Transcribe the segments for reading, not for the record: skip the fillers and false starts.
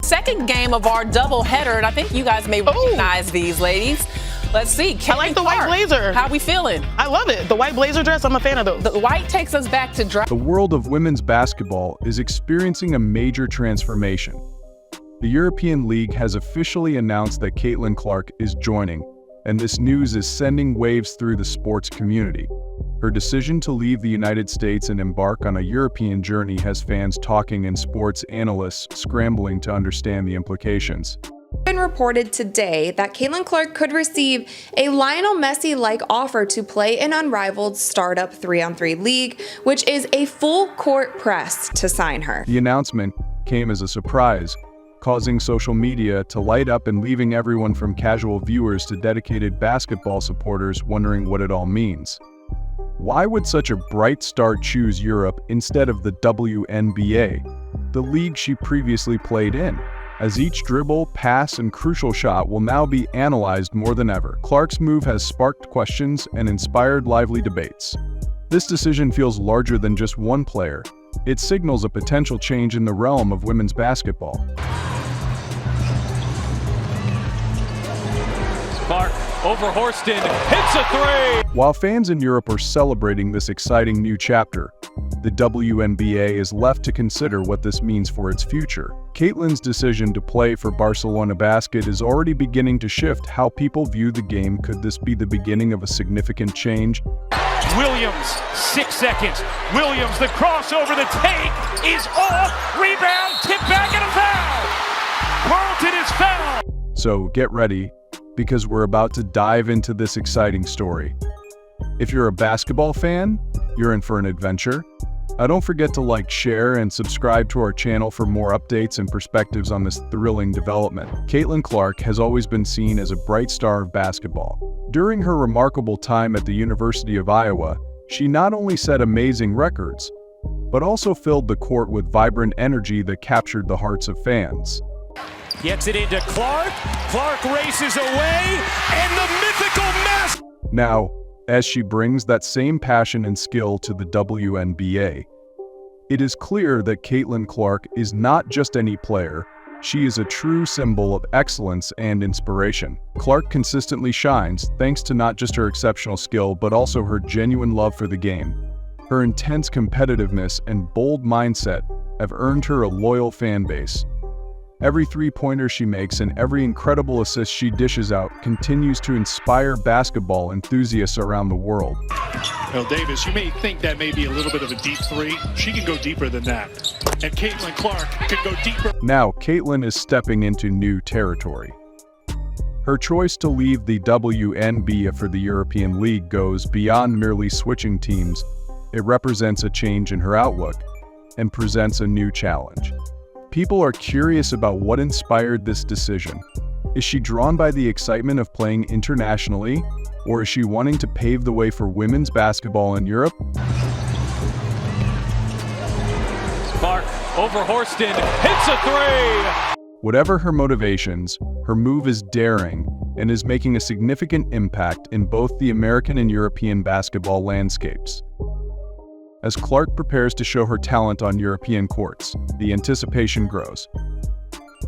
second game of our double header, and I think you guys may recognize these ladies. Let's see. I like the white blazer. How we feeling? I love it. The white blazer dress, I'm a fan of those. The white takes us back to The world of women's basketball is experiencing a major transformation. The European League has officially announced that Caitlin Clark is joining, and this news is sending waves through the sports community. Her decision to leave the United States and embark on a European journey has fans talking and sports analysts scrambling to understand the implications. It's been reported today that Caitlin Clark could receive a Lionel Messi-like offer to play an unrivaled startup 3-on-3 league, which is a full-court press to sign her. The announcement came as a surprise, causing social media to light up and leaving everyone from casual viewers to dedicated basketball supporters wondering what it all means. Why would such a bright star choose Europe instead of the WNBA, the league she previously played in? As each dribble, pass, and crucial shot will now be analyzed more than ever, Clark's move has sparked questions and inspired lively debates. This decision feels larger than just one player. It signals a potential change in the realm of women's basketball. Clark over Horston, hits a three! While fans in Europe are celebrating this exciting new chapter, the WNBA is left to consider what this means for its future. Caitlin's decision to play for Barcelona Basket is already beginning to shift how people view the game. Could this be the beginning of a significant change? Williams, 6 seconds. Williams, the crossover, the take is off. Rebound, tip back, and a foul. Carlton is fouled. So get ready, because we're about to dive into this exciting story. If you're a basketball fan, you're in for an adventure. Don't forget to like, share, and subscribe to our channel for more updates and perspectives on this thrilling development. Caitlin Clark has always been seen as a bright star of basketball. During her remarkable time at the University of Iowa, she not only set amazing records, but also filled the court with vibrant energy that captured the hearts of fans. Gets it into Clark. Clark races away, and the mythical mass. Now, as she brings that same passion and skill to the WNBA, it is clear that Caitlin Clark is not just any player. She is a true symbol of excellence and inspiration. Clark consistently shines thanks to not just her exceptional skill, but also her genuine love for the game. Her intense competitiveness and bold mindset have earned her a loyal fan base. Every three-pointer she makes and every incredible assist she dishes out continues to inspire basketball enthusiasts around the world. Well, Davis, you may think that may be a little bit of a deep three. She can go deeper than that. And Caitlin Clark can go deeper. Now, Caitlin is stepping into new territory. Her choice to leave the WNBA for the European League goes beyond merely switching teams. It represents a change in her outlook and presents a new challenge. People are curious about what inspired this decision. Is she drawn by the excitement of playing internationally, or is she wanting to pave the way for women's basketball in Europe? Clark over Horston, hits a three! Whatever her motivations, her move is daring and is making a significant impact in both the American and European basketball landscapes. As Clark prepares to show her talent on European courts, the anticipation grows.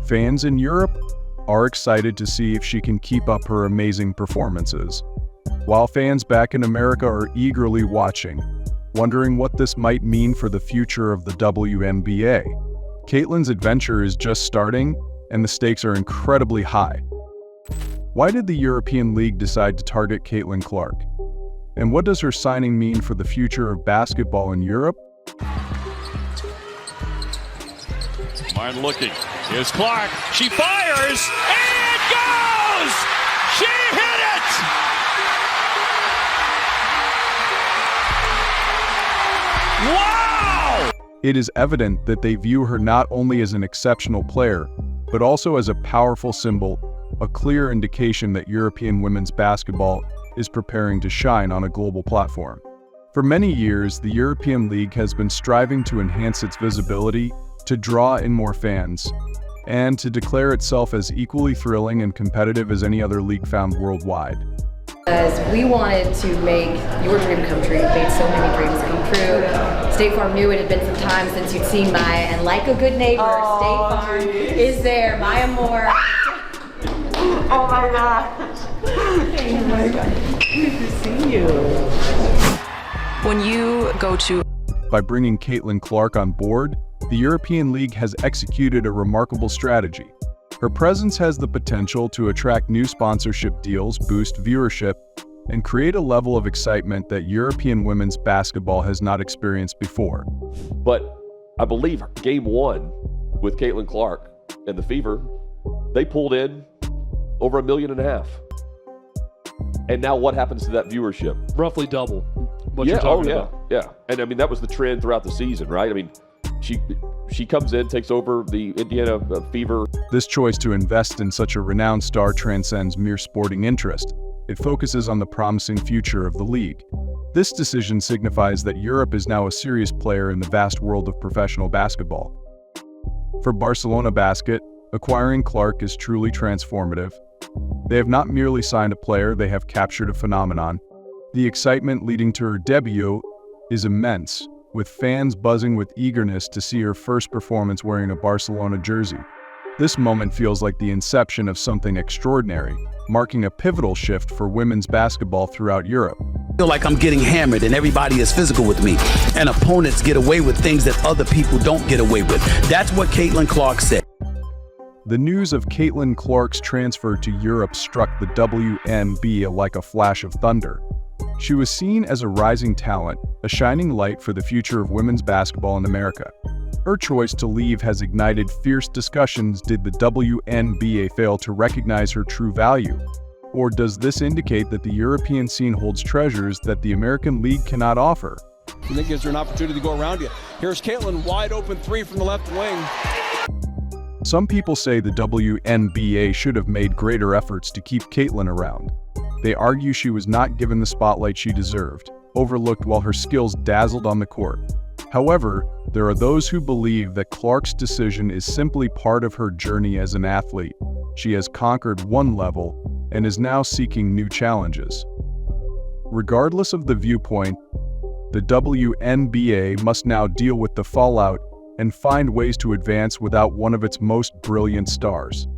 Fans in Europe are excited to see if she can keep up her amazing performances, while fans back in America are eagerly watching, wondering what this might mean for the future of the WNBA. Caitlin's adventure is just starting, and the stakes are incredibly high. Why did the European League decide to target Caitlin Clark? And what does her signing mean for the future of basketball in Europe? Martin looking. Here's Clark. She fires, and it goes! She hit it! Wow! It is evident that they view her not only as an exceptional player, but also as a powerful symbol, a clear indication that European women's basketball is preparing to shine on a global platform. For many years, the European League has been striving to enhance its visibility, to draw in more fans, and to declare itself as equally thrilling and competitive as any other league found worldwide. Because we wanted to make your dream come true. You've made so many dreams come true. State Farm knew it had been some time since you'd seen Maya, and like a good neighbor, State Farm is there. Maya Moore. Oh my gosh. Oh my God. Good to see you. When you go to By bringing Caitlin Clark on board, the European League has executed a remarkable strategy. Her presence has the potential to attract new sponsorship deals, boost viewership, and create a level of excitement that European women's basketball has not experienced before. But I believe game one with Caitlin Clark and the Fever, they pulled in over 1.5 million. And now what happens to that viewership? Roughly double what you're talking about. Yeah. And I mean, that was the trend throughout the season, right? I mean, she comes in, takes over the Indiana Fever. This choice to invest in such a renowned star transcends mere sporting interest. It focuses on the promising future of the league. This decision signifies that Europe is now a serious player in the vast world of professional basketball. For Barcelona Basket, acquiring Clark is truly transformative. They have not merely signed a player, they have captured a phenomenon. The excitement leading to her debut is immense, with fans buzzing with eagerness to see her first performance wearing a Barcelona jersey. This moment feels like the inception of something extraordinary, marking a pivotal shift for women's basketball throughout Europe. I feel like I'm getting hammered and everybody is physical with me, and opponents get away with things that other people don't get away with. That's what Caitlin Clark said. The news of Caitlin Clark's transfer to Europe struck the WNBA like a flash of thunder. She was seen as a rising talent, a shining light for the future of women's basketball in America. Her choice to leave has ignited fierce discussions. Did the WNBA fail to recognize her true value? Or does this indicate that the European scene holds treasures that the American League cannot offer? And that gives her an opportunity to go around you. Here's Caitlin, wide open three from the left wing. Some people say the WNBA should have made greater efforts to keep Caitlin around. They argue she was not given the spotlight she deserved, overlooked while her skills dazzled on the court. However, there are those who believe that Clark's decision is simply part of her journey as an athlete. She has conquered one level and is now seeking new challenges. Regardless of the viewpoint, the WNBA must now deal with the fallout and find ways to advance without one of its most brilliant stars.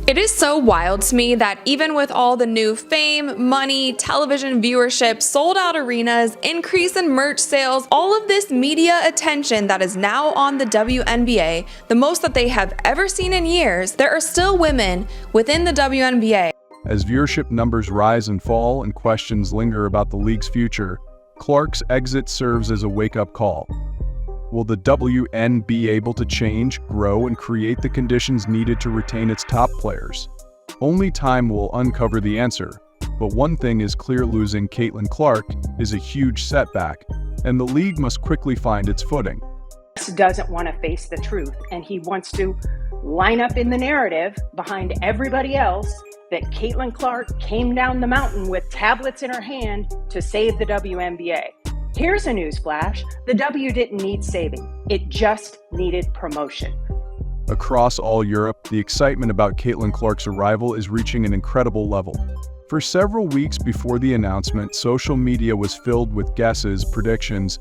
It is so wild to me that even with all the new fame, money, television viewership, sold out arenas, increase in merch sales, all of this media attention that is now on the WNBA, the most that they have ever seen in years, there are still women within the WNBA. As viewership numbers rise and fall and questions linger about the league's future, Clark's exit serves as a wake-up call. Will the WNBA be able to change, grow, and create the conditions needed to retain its top players? Only time will uncover the answer, but one thing is clear: losing Caitlin Clark is a huge setback, and the league must quickly find its footing. He doesn't want to face the truth, and he wants to line up in the narrative behind everybody else that Caitlin Clark came down the mountain with tablets in her hand to save the WNBA. Here's a news flash: the W didn't need saving, it just needed promotion. Across all Europe, the excitement about Caitlin Clark's arrival is reaching an incredible level. For several weeks before the announcement, social media was filled with guesses, predictions,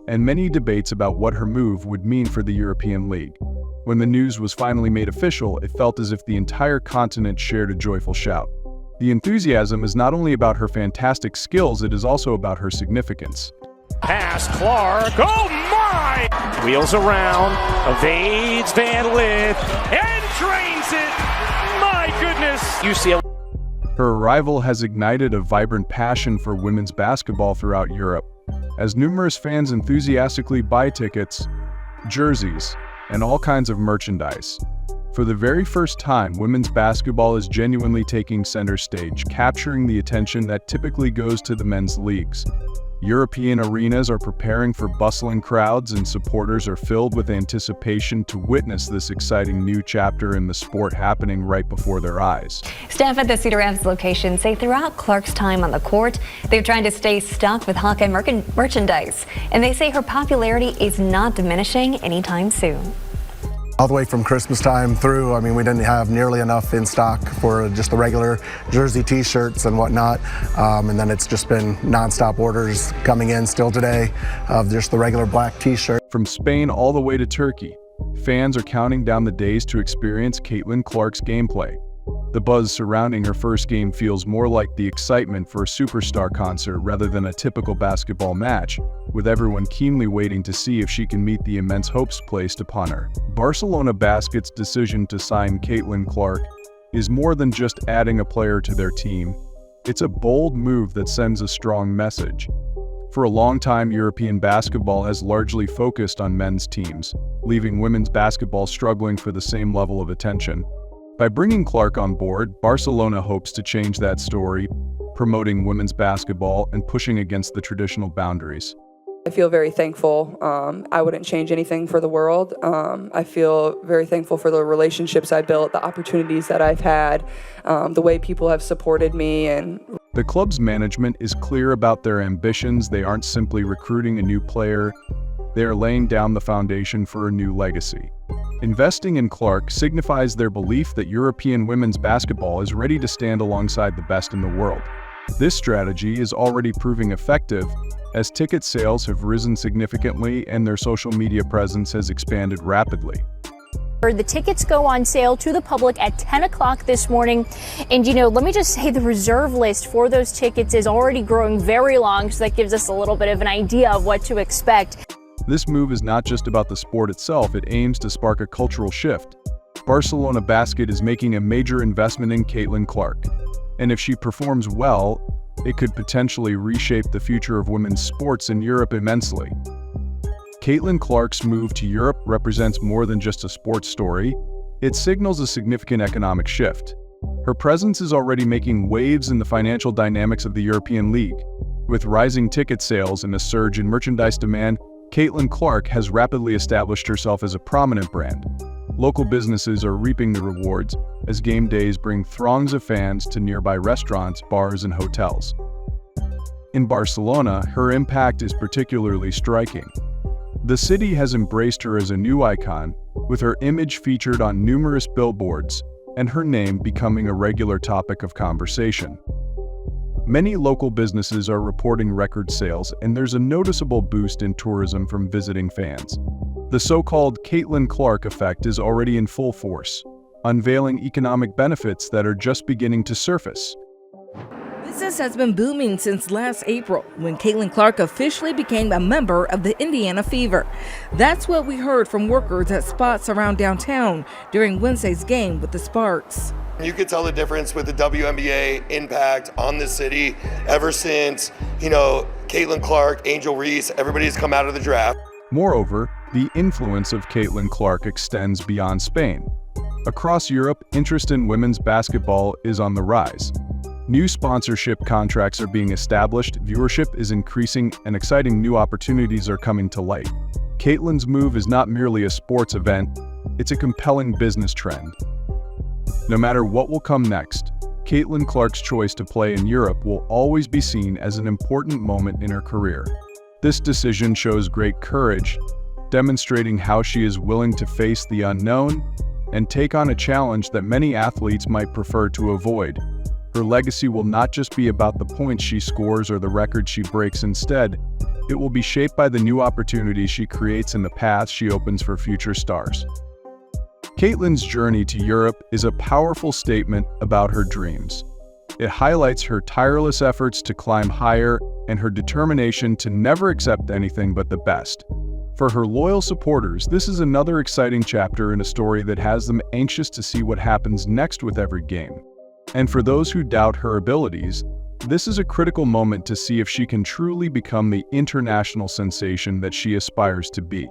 and many debates about what her move would mean for the European League. When the news was finally made official, it felt as if the entire continent shared a joyful shout. The enthusiasm is not only about her fantastic skills, it is also about her significance. Pass, Clark, oh my! Wheels around, evades Van Lith, and drains it! My goodness! UCLA. Her arrival has ignited a vibrant passion for women's basketball throughout Europe, as numerous fans enthusiastically buy tickets, jerseys, and all kinds of merchandise. For the very first time, women's basketball is genuinely taking center stage, capturing the attention that typically goes to the men's leagues. European arenas are preparing for bustling crowds, and supporters are filled with anticipation to witness this exciting new chapter in the sport happening right before their eyes. Staff at the Cedar Rapids location say throughout Clark's time on the court, they're trying to stay stocked with Hawkeye merchandise, and they say her popularity is not diminishing anytime soon. All the way from Christmas time through, I mean, we didn't have nearly enough in stock for just the regular jersey t-shirts and whatnot. And then it's just been nonstop orders coming in still today of just the regular black t-shirt. From Spain all the way to Turkey, fans are counting down the days to experience Caitlin Clark's gameplay. The buzz surrounding her first game feels more like the excitement for a superstar concert rather than a typical basketball match, with everyone keenly waiting to see if she can meet the immense hopes placed upon her. Barcelona Basket's decision to sign Caitlin Clark is more than just adding a player to their team. It's a bold move that sends a strong message. For a long time, European basketball has largely focused on men's teams, leaving women's basketball struggling for the same level of attention. By bringing Clark on board, Barcelona hopes to change that story, promoting women's basketball and pushing against the traditional boundaries. I feel very thankful. I wouldn't change anything for the world. I feel very thankful for the relationships I built, the opportunities that I've had, the way people have supported me. And the club's management is clear about their ambitions. They aren't simply recruiting a new player. They are laying down the foundation for a new legacy. Investing in Clark signifies their belief that European women's basketball is ready to stand alongside the best in the world. This strategy is already proving effective, as ticket sales have risen significantly and their social media presence has expanded rapidly. The tickets go on sale to the public at 10 o'clock this morning. And, let me just say the reserve list for those tickets is already growing very long, so that gives us a little bit of an idea of what to expect. This move is not just about the sport itself, it aims to spark a cultural shift. Barcelona Basket is making a major investment in Caitlin Clark, and if she performs well, it could potentially reshape the future of women's sports in Europe immensely. Caitlin Clark's move to Europe represents more than just a sports story, it signals a significant economic shift. Her presence is already making waves in the financial dynamics of the European League. With rising ticket sales and a surge in merchandise demand, Caitlin Clark has rapidly established herself as a prominent brand. Local businesses are reaping the rewards as game days bring throngs of fans to nearby restaurants, bars, and hotels. In Barcelona, her impact is particularly striking. The city has embraced her as a new icon, with her image featured on numerous billboards and her name becoming a regular topic of conversation. Many local businesses are reporting record sales, and there's a noticeable boost in tourism from visiting fans. The so-called Caitlin Clark effect is already in full force, unveiling economic benefits that are just beginning to surface. Business has been booming since last April, when Caitlin Clark officially became a member of the Indiana Fever. That's what we heard from workers at spots around downtown during Wednesday's game with the Sparks. You could tell the difference with the WNBA impact on the city ever since, Caitlin Clark, Angel Reese, everybody's come out of the draft. Moreover, the influence of Caitlin Clark extends beyond Spain. Across Europe, interest in women's basketball is on the rise. New sponsorship contracts are being established, viewership is increasing, and exciting new opportunities are coming to light. Caitlin's move is not merely a sports event, it's a compelling business trend. No matter what will come next, Caitlin Clark's choice to play in Europe will always be seen as an important moment in her career. This decision shows great courage, demonstrating how she is willing to face the unknown and take on a challenge that many athletes might prefer to avoid. Her legacy will not just be about the points she scores or the records she breaks. Instead, it will be shaped by the new opportunities she creates and the paths she opens for future stars. Caitlin's journey to Europe is a powerful statement about her dreams. It highlights her tireless efforts to climb higher and her determination to never accept anything but the best. For her loyal supporters, this is another exciting chapter in a story that has them anxious to see what happens next with every game. And for those who doubt her abilities, this is a critical moment to see if she can truly become the international sensation that she aspires to be.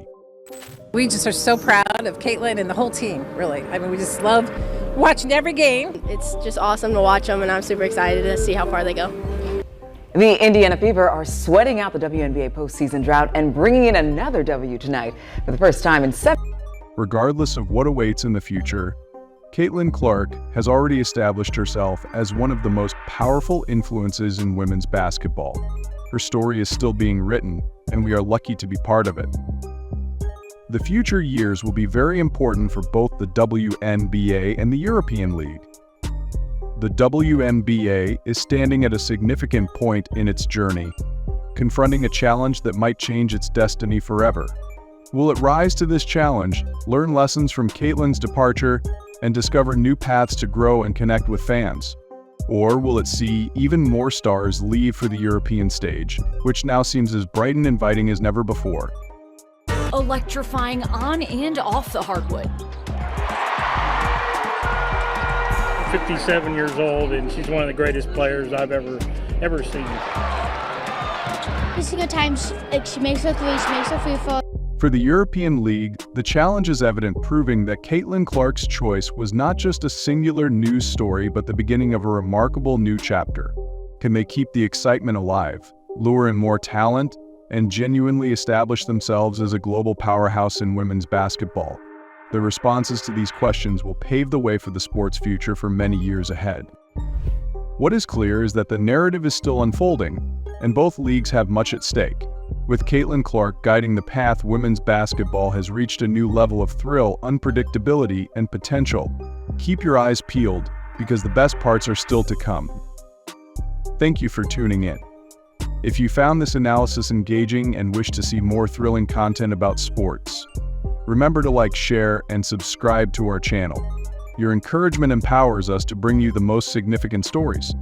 We just are so proud of Caitlin and the whole team, really. I mean, we just love watching every game. It's just awesome to watch them, and I'm super excited to see how far they go. The Indiana Fever are sweating out the WNBA postseason drought and bringing in another W tonight for the first time in 7. Regardless of what awaits in the future, Caitlin Clark has already established herself as one of the most powerful influences in women's basketball. Her story is still being written, and we are lucky to be part of it. The future years will be very important for both the WNBA and the European League. The WNBA is standing at a significant point in its journey, confronting a challenge that might change its destiny forever. Will it rise to this challenge, learn lessons from Caitlyn's departure, and discover new paths to grow and connect with fans? Or will it see even more stars leave for the European stage, which now seems as bright and inviting as never before? Electrifying on and off the hardwood. 57 years old, and she's one of the greatest players I've ever seen. Every single time she makes a three, she makes a free throw. For the European League, the challenge is evident, proving that Caitlin Clark's choice was not just a singular news story but the beginning of a remarkable new chapter. Can they keep the excitement alive, lure in more talent, and genuinely establish themselves as a global powerhouse in women's basketball? The responses to these questions will pave the way for the sport's future for many years ahead. What is clear is that the narrative is still unfolding, and both leagues have much at stake. With Caitlin Clark guiding the path, women's basketball has reached a new level of thrill, unpredictability, and potential. Keep your eyes peeled, because the best parts are still to come. Thank you for tuning in. If you found this analysis engaging and wish to see more thrilling content about sports, remember to like, share, and subscribe to our channel. Your encouragement empowers us to bring you the most significant stories.